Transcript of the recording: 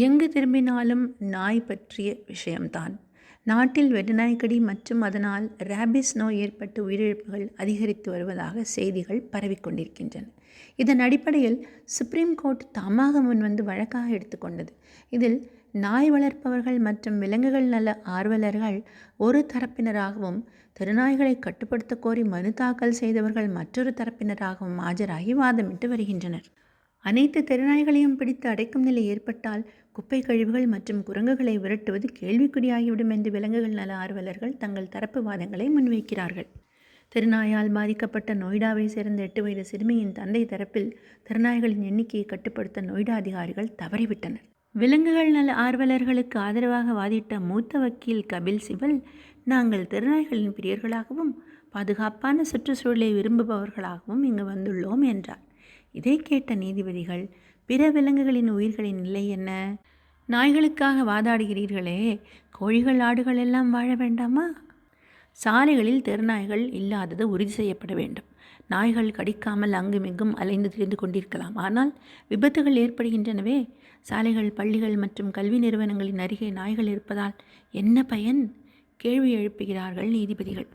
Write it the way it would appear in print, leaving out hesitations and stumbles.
எங்கு திரும்பினாலும் நாய் பற்றிய விஷயம்தான். நாட்டில் வெறிநாய்க்கடி மற்றும் அதனால் ரேபிஸ் நோய் ஏற்பட்டு உயிரிழப்புகள் அதிகரித்து வருவதாக செய்திகள் பரவிக்கொண்டிருக்கின்றன. இதன் அடிப்படையில் சுப்ரீம் கோர்ட் தாமாக முன்வந்து வழக்காக எடுத்துக்கொண்டது. இதில் நாய் வளர்ப்பவர்கள் மற்றும் விலங்குகள் நல ஆர்வலர்கள் ஒரு தரப்பினராகவும், தெருநாய்களை கட்டுப்படுத்த கோரி மனு தாக்கல் செய்தவர்கள் மற்றொரு தரப்பினராகவும் ஆஜராகி வாதமிட்டு வருகின்றனர். அனைத்து தெருநாய்களையும் பிடித்து அடைக்கும் நிலை ஏற்பட்டால் குப்பை கழிவுகள் மற்றும் குரங்குகளை விரட்டுவது கேள்விக்குறியாகிவிடும் என்று விலங்குகள் நல ஆர்வலர்கள் தங்கள் தரப்பு வாதங்களை முன்வைக்கிறார்கள். தெருநாயால் பாதிக்கப்பட்ட நொய்டாவை சேர்ந்த 8 வயது சிறுமியின் தந்தை தரப்பில் தெருநாய்களின் எண்ணிக்கையை கட்டுப்படுத்த நொய்டா அதிகாரிகள் தவறிவிட்டனர். விலங்குகள் நல ஆர்வலர்களுக்கு ஆதரவாக வாதிட்ட மூத்த வக்கீல் கபில் சிபல், நாங்கள் தெருநாய்களின் பிரியர்களாகவும் பாதுகாப்பான சுற்றுச்சூழலை விரும்புபவர்களாகவும் இங்கு வந்துள்ளோம் என்றார். இதை கேட்ட நீதிபதிகள், பிற விலங்குகளின் உயிர்களின் நிலை என்ன? நாய்களுக்காக வாதாடுகிறீர்களே, கோழிகள் ஆடுகள் எல்லாம் வாழ வேண்டாமா? சாலைகளில் தெருநாய்கள் இல்லாதது உறுதி செய்யப்பட வேண்டும். நாய்கள் கடிக்காமல் அங்குமிங்கும் அலைந்து திரிந்து கொண்டிருக்கலாம், ஆனால் விபத்துகள் ஏற்படுகின்றனவே. சாலைகள், பள்ளிகள் மற்றும் கல்வி நிறுவனங்களின் அருகே நாய்கள் இருப்பதால் என்ன பயன்? கேள்வி எழுப்புகிறார்கள் நீதிபதிகள்.